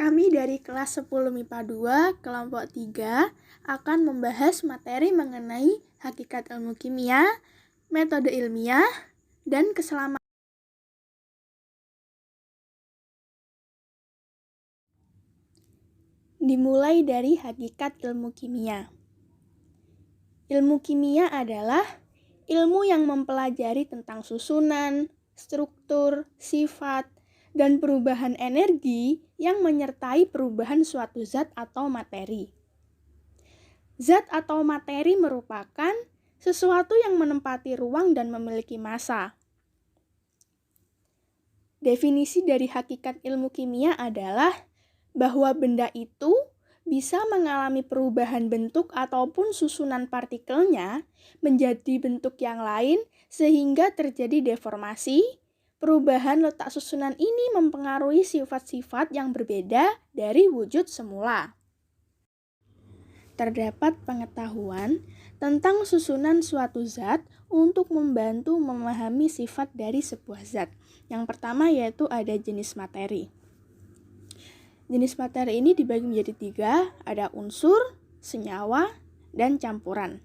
Kami dari kelas 10 MIPA 2, kelompok 3, akan membahas materi mengenai hakikat ilmu kimia, metode ilmiah, dan keselamatan. Dimulai dari hakikat ilmu kimia. Ilmu kimia adalah ilmu yang mempelajari tentang susunan, struktur, sifat, dan perubahan energi yang menyertai perubahan suatu zat atau materi. Zat atau materi merupakan sesuatu yang menempati ruang dan memiliki massa. Definisi dari hakikat ilmu kimia adalah bahwa benda itu bisa mengalami perubahan bentuk ataupun susunan partikelnya menjadi bentuk yang lain sehingga terjadi deformasi. Perubahan letak susunan ini mempengaruhi sifat-sifat yang berbeda dari wujud semula. Terdapat pengetahuan tentang susunan suatu zat untuk membantu memahami sifat dari sebuah zat. Yang pertama yaitu ada jenis materi. Jenis materi ini dibagi menjadi 3, ada unsur, senyawa, dan campuran.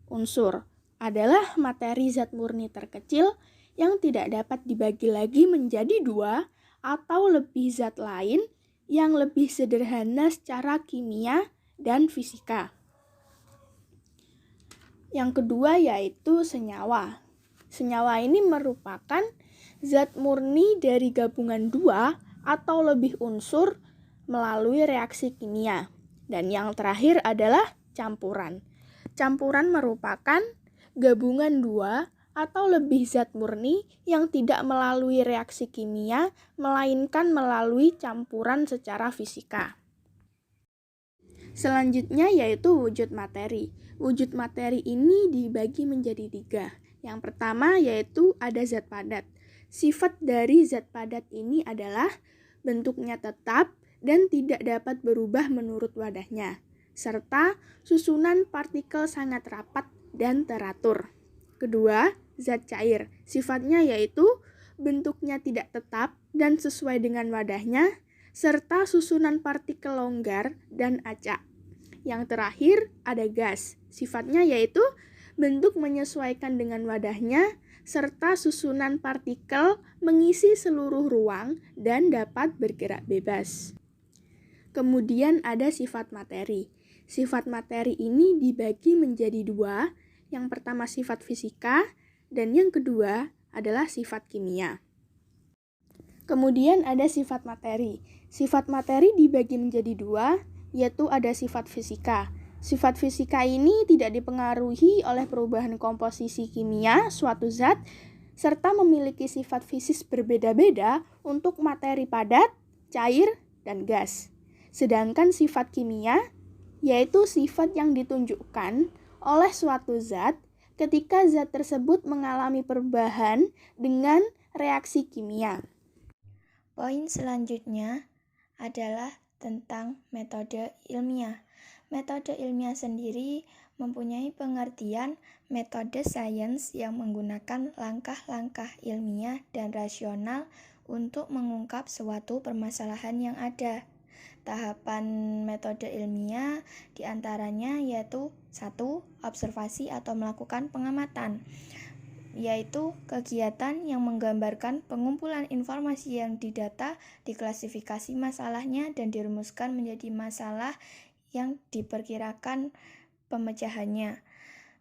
Unsur adalah materi zat murni terkecil yang tidak dapat dibagi lagi menjadi 2 atau lebih zat lain yang lebih sederhana secara kimia dan fisika. Yang kedua yaitu senyawa. Senyawa ini merupakan zat murni dari gabungan 2 atau lebih unsur melalui reaksi kimia. Dan yang terakhir adalah campuran. Campuran merupakan gabungan 2 atau lebih zat murni yang tidak melalui reaksi kimia, melainkan melalui campuran secara fisika. Selanjutnya yaitu wujud materi. Wujud materi ini dibagi menjadi 3. Yang pertama yaitu ada zat padat. Sifat dari zat padat ini adalah bentuknya tetap dan tidak dapat berubah menurut wadahnya, serta susunan partikel sangat rapat dan teratur. Kedua, zat cair. Sifatnya yaitu bentuknya tidak tetap dan sesuai dengan wadahnya, serta susunan partikel longgar dan acak. Yang terakhir ada gas. Sifatnya yaitu bentuk menyesuaikan dengan wadahnya, serta susunan partikel mengisi seluruh ruang dan dapat bergerak bebas. Kemudian ada sifat materi. Sifat materi ini dibagi menjadi 2. Yang pertama sifat fisika dan yang kedua adalah sifat kimia. Kemudian ada sifat materi. Sifat materi dibagi menjadi 2, yaitu ada sifat fisika. Sifat fisika ini tidak dipengaruhi oleh perubahan komposisi kimia suatu zat, serta memiliki sifat fisis berbeda-beda untuk materi padat, cair, dan gas. Sedangkan sifat kimia, yaitu sifat yang ditunjukkan oleh suatu zat ketika zat tersebut mengalami perubahan dengan reaksi kimia. Poin selanjutnya adalah tentang metode ilmiah. Metode ilmiah sendiri mempunyai pengertian metode sains yang menggunakan langkah-langkah ilmiah dan rasional untuk mengungkap suatu permasalahan yang ada. Tahapan metode ilmiah diantaranya yaitu 1. Observasi atau melakukan pengamatan, yaitu kegiatan yang menggambarkan pengumpulan informasi yang didata, diklasifikasi masalahnya, dan dirumuskan menjadi masalah yang diperkirakan pemecahannya.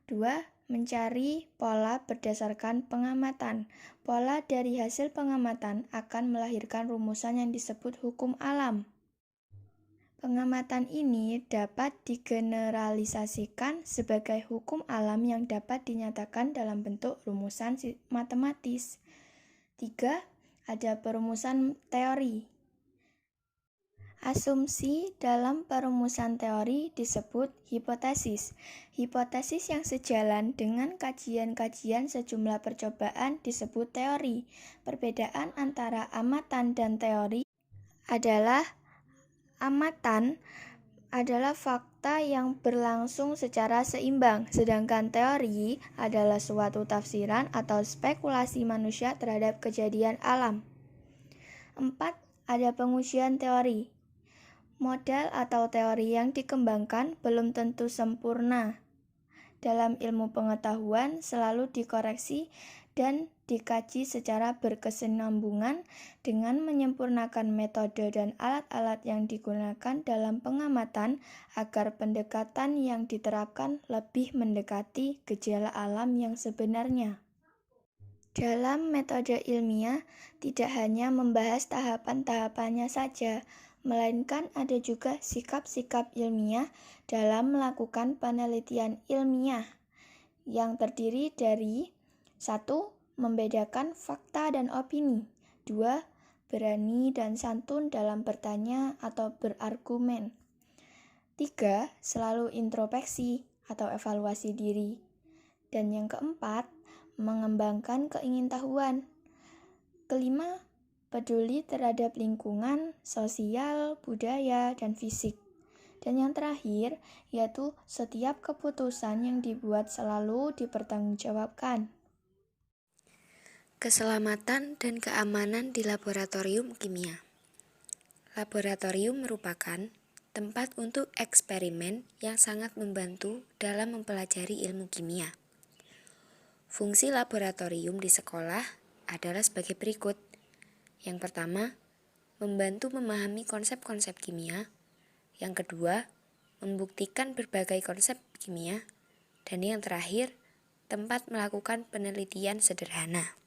2. Mencari pola berdasarkan pengamatan. Pola dari hasil pengamatan akan melahirkan rumusan yang disebut hukum alam. Pengamatan ini dapat digeneralisasikan sebagai hukum alam yang dapat dinyatakan dalam bentuk rumusan matematis. 3. Ada perumusan teori. Asumsi dalam perumusan teori disebut hipotesis. Hipotesis yang sejalan dengan kajian-kajian sejumlah percobaan disebut teori. Perbedaan antara amatan dan teori adalah amatan adalah fakta yang berlangsung secara seimbang, sedangkan teori adalah suatu tafsiran atau spekulasi manusia terhadap kejadian alam. 4. ada pengujian teori. Model atau teori yang dikembangkan belum tentu sempurna. Dalam ilmu pengetahuan selalu dikoreksi dan dikaji secara berkesinambungan dengan menyempurnakan metode dan alat-alat yang digunakan dalam pengamatan agar pendekatan yang diterapkan lebih mendekati gejala alam yang sebenarnya. Dalam metode ilmiah, tidak hanya membahas tahapan-tahapannya saja, melainkan ada juga sikap-sikap ilmiah dalam melakukan penelitian ilmiah yang terdiri dari 1. Membedakan fakta dan opini. 2. Berani dan santun dalam bertanya atau berargumen. 3. Selalu introspeksi atau evaluasi diri. Dan yang keempat, mengembangkan keingintahuan. Kelima, peduli terhadap lingkungan, sosial, budaya, dan fisik. Dan yang terakhir, yaitu setiap keputusan yang dibuat selalu dipertanggungjawabkan. Keselamatan dan keamanan di laboratorium kimia. Laboratorium merupakan tempat untuk eksperimen yang sangat membantu dalam mempelajari ilmu kimia. Fungsi laboratorium di sekolah adalah sebagai berikut. Yang pertama, membantu memahami konsep-konsep kimia. Yang kedua, membuktikan berbagai konsep kimia. Dan yang terakhir, tempat melakukan penelitian sederhana.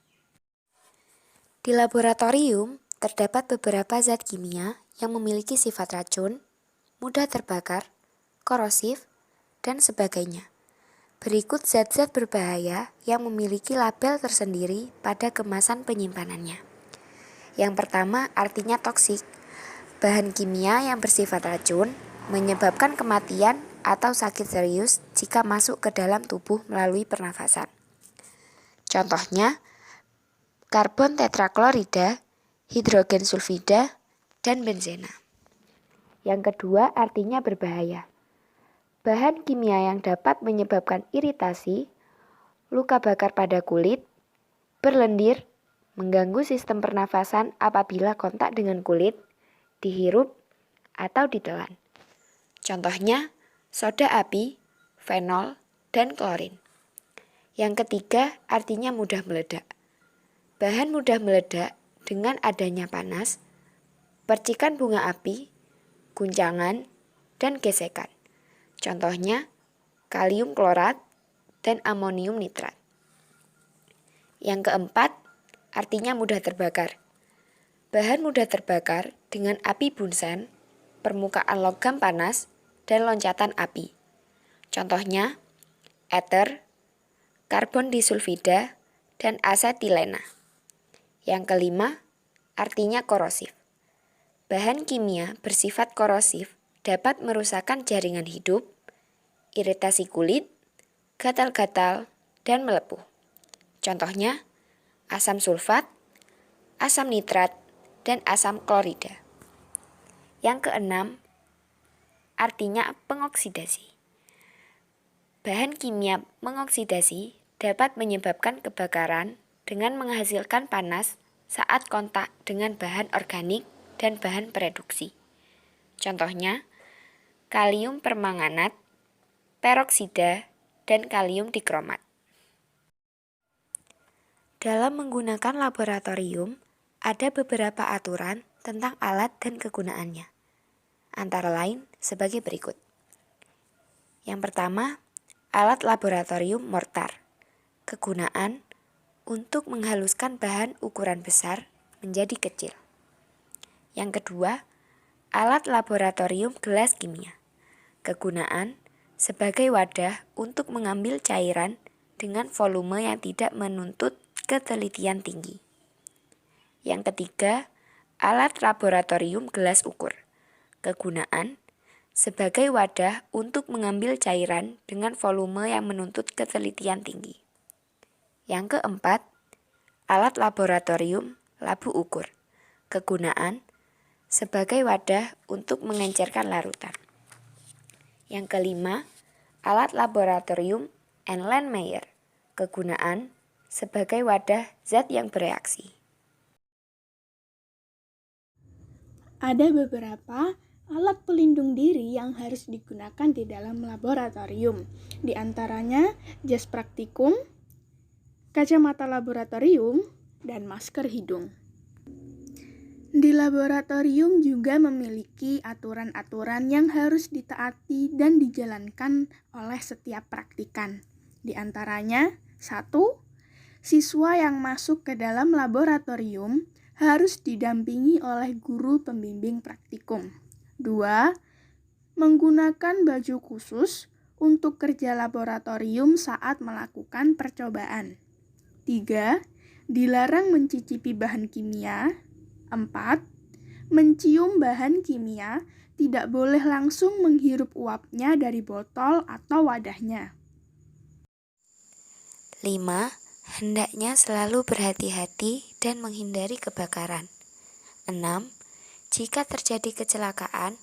Di laboratorium, terdapat beberapa zat kimia yang memiliki sifat racun, mudah terbakar, korosif, dan sebagainya. Berikut zat-zat berbahaya yang memiliki label tersendiri pada kemasan penyimpanannya. Yang pertama artinya toksik. Bahan kimia yang bersifat racun menyebabkan kematian atau sakit serius jika masuk ke dalam tubuh melalui pernafasan. Contohnya, karbon tetraklorida, hidrogen sulfida, dan benzena. Yang kedua artinya berbahaya. Bahan kimia yang dapat menyebabkan iritasi, luka bakar pada kulit, berlendir, mengganggu sistem pernafasan apabila kontak dengan kulit, dihirup, atau ditelan. Contohnya, soda api, fenol, dan klorin. Yang ketiga artinya mudah meledak. Bahan mudah meledak dengan adanya panas, percikan bunga api, guncangan, dan gesekan. Contohnya, kalium klorat dan amonium nitrat. Yang keempat, artinya mudah terbakar. Bahan mudah terbakar dengan api bunsen, permukaan logam panas, dan loncatan api. Contohnya, eter, karbon disulfida, dan asetilena. Yang kelima, artinya korosif. Bahan kimia bersifat korosif dapat merusakkan jaringan hidup, iritasi kulit, gatal-gatal, dan melepuh. Contohnya, asam sulfat, asam nitrat, dan asam klorida. Yang keenam, artinya pengoksidasi. Bahan kimia mengoksidasi dapat menyebabkan kebakaran dengan menghasilkan panas saat kontak dengan bahan organik dan bahan pereduksi. Contohnya, kalium permanganat, peroksida, dan kalium dikromat. Dalam menggunakan laboratorium, ada beberapa aturan tentang alat dan kegunaannya. Antara lain sebagai berikut. Yang pertama, alat laboratorium mortar. Kegunaan untuk menghaluskan bahan ukuran besar menjadi kecil. Yang kedua, alat laboratorium gelas kimia. Kegunaan sebagai wadah untuk mengambil cairan dengan volume yang tidak menuntut ketelitian tinggi. Yang ketiga, alat laboratorium gelas ukur. Kegunaan sebagai wadah untuk mengambil cairan dengan volume yang menuntut ketelitian tinggi. Yang keempat, alat laboratorium labu ukur. Kegunaan sebagai wadah untuk mengencerkan larutan. Yang kelima, alat laboratorium Erlenmeyer. Kegunaan sebagai wadah zat yang bereaksi. Ada beberapa alat pelindung diri yang harus digunakan di dalam laboratorium. Di antaranya jas praktikum, kacamata laboratorium, dan masker hidung. Di laboratorium juga memiliki aturan-aturan yang harus ditaati dan dijalankan oleh setiap praktikan. Di antaranya, 1. Siswa yang masuk ke dalam laboratorium harus didampingi oleh guru pembimbing praktikum. 2. Menggunakan baju khusus untuk kerja laboratorium saat melakukan percobaan. 3. Dilarang mencicipi bahan kimia. 4. Mencium bahan kimia, tidak boleh langsung menghirup uapnya dari botol atau wadahnya. 5. Hendaknya selalu berhati-hati dan menghindari kebakaran. 6. Jika terjadi kecelakaan,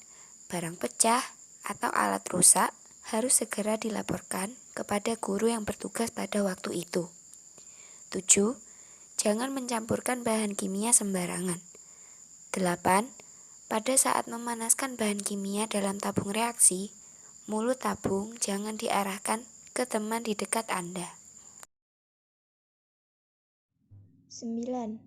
barang pecah, atau alat rusak, harus segera dilaporkan kepada guru yang bertugas pada waktu itu. 7. Jangan mencampurkan bahan kimia sembarangan. 8. Pada saat memanaskan bahan kimia dalam tabung reaksi, mulut tabung jangan diarahkan ke teman di dekat Anda. 9.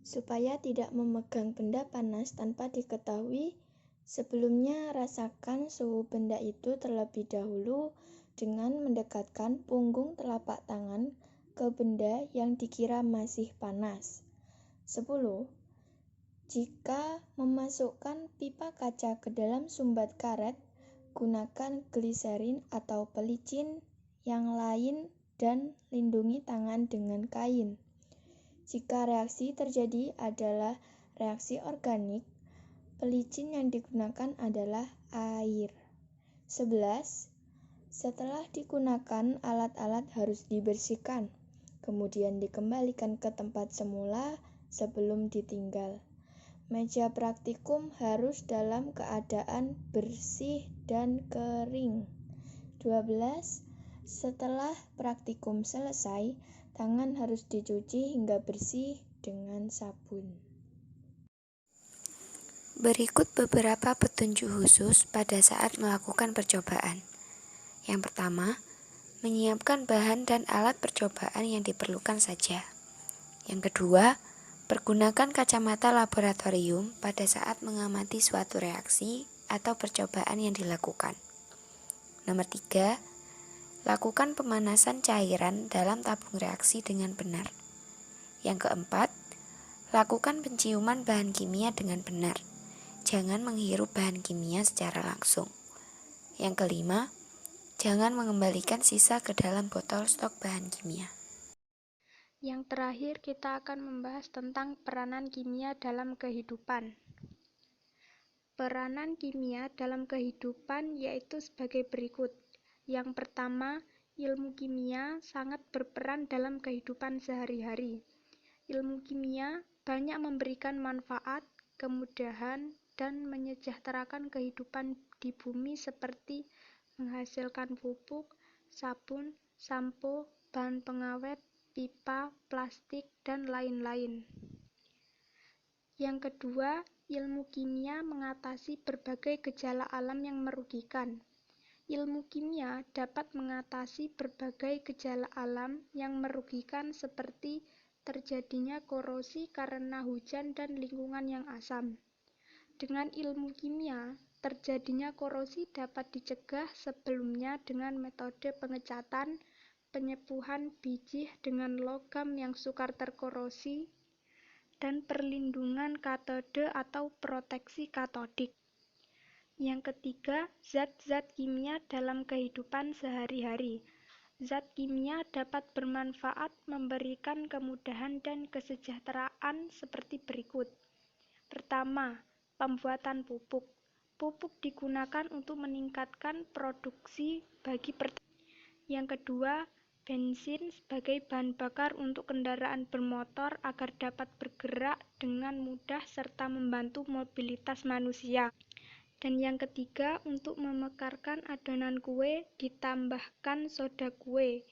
Supaya tidak memegang benda panas tanpa diketahui, sebelumnya rasakan suhu benda itu terlebih dahulu dengan mendekatkan punggung telapak tangan ke benda yang dikira masih panas. 10. Jika memasukkan pipa kaca ke dalam sumbat karet, gunakan gliserin atau pelicin yang lain dan lindungi tangan dengan kain. Jika reaksi terjadi adalah reaksi organik, pelicin yang digunakan adalah air. 11. Setelah digunakan, alat-alat harus dibersihkan, kemudian dikembalikan ke tempat semula sebelum ditinggal. Meja praktikum harus dalam keadaan bersih dan kering. 12. Setelah praktikum selesai, tangan harus dicuci hingga bersih dengan sabun. Berikut beberapa petunjuk khusus pada saat melakukan percobaan. Yang pertama, menyiapkan bahan dan alat percobaan yang diperlukan saja. Yang kedua, pergunakan kacamata laboratorium pada saat mengamati suatu reaksi atau percobaan yang dilakukan. Nomor 3, lakukan pemanasan cairan dalam tabung reaksi dengan benar. Yang keempat, lakukan penciuman bahan kimia dengan benar. Jangan menghirup bahan kimia secara langsung. Yang kelima, jangan mengembalikan sisa ke dalam botol stok bahan kimia. Yang terakhir, kita akan membahas tentang peranan kimia dalam kehidupan. Peranan kimia dalam kehidupan yaitu sebagai berikut. Yang pertama, ilmu kimia sangat berperan dalam kehidupan sehari-hari. Ilmu kimia banyak memberikan manfaat, kemudahan, dan menyejahterakan kehidupan di bumi seperti menghasilkan pupuk, sabun, sampo, bahan pengawet, pipa, plastik, dan lain-lain. Yang kedua, ilmu kimia mengatasi berbagai gejala alam yang merugikan. Ilmu kimia dapat mengatasi berbagai gejala alam yang merugikan seperti terjadinya korosi karena hujan dan lingkungan yang asam. Dengan ilmu kimia, terjadinya korosi dapat dicegah sebelumnya dengan metode pengecatan, penyepuhan biji dengan logam yang sukar terkorosi, dan perlindungan katode atau proteksi katodik. Yang ketiga, zat-zat kimia dalam kehidupan sehari-hari. Zat kimia dapat bermanfaat memberikan kemudahan dan kesejahteraan seperti berikut. Pertama, pembuatan pupuk. Pupuk digunakan untuk meningkatkan produksi bagi pertanian. Yang kedua, bensin sebagai bahan bakar untuk kendaraan bermotor agar dapat bergerak dengan mudah serta membantu mobilitas manusia. Dan yang ketiga, untuk memekarkan adonan kue ditambahkan soda kue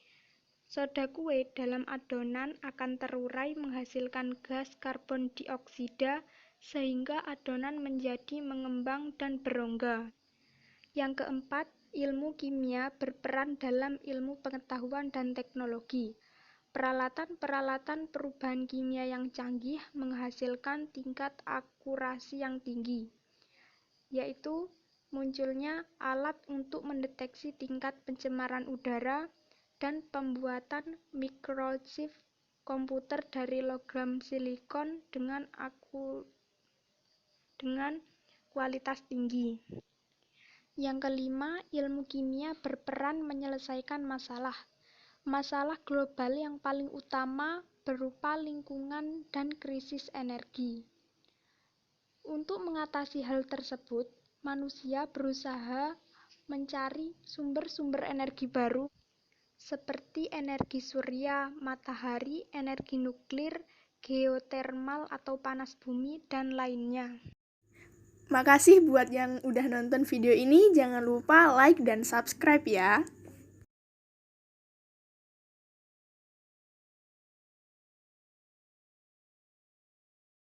Soda kue dalam adonan akan terurai menghasilkan gas karbon dioksida sehingga adonan menjadi mengembang dan berongga. Yang keempat, ilmu kimia berperan dalam ilmu pengetahuan dan teknologi. Peralatan-peralatan perubahan kimia yang canggih menghasilkan tingkat akurasi yang tinggi, yaitu munculnya alat untuk mendeteksi tingkat pencemaran udara dan pembuatan microchip komputer dari logam silikon dengan kualitas tinggi. Yang kelima, ilmu kimia berperan menyelesaikan masalah global yang paling utama berupa lingkungan dan krisis energi. Untuk mengatasi hal tersebut, manusia berusaha mencari sumber-sumber energi baru seperti energi surya, matahari, energi nuklir, geotermal atau panas bumi, dan lainnya. Makasih buat yang udah nonton video ini, jangan lupa like dan subscribe ya.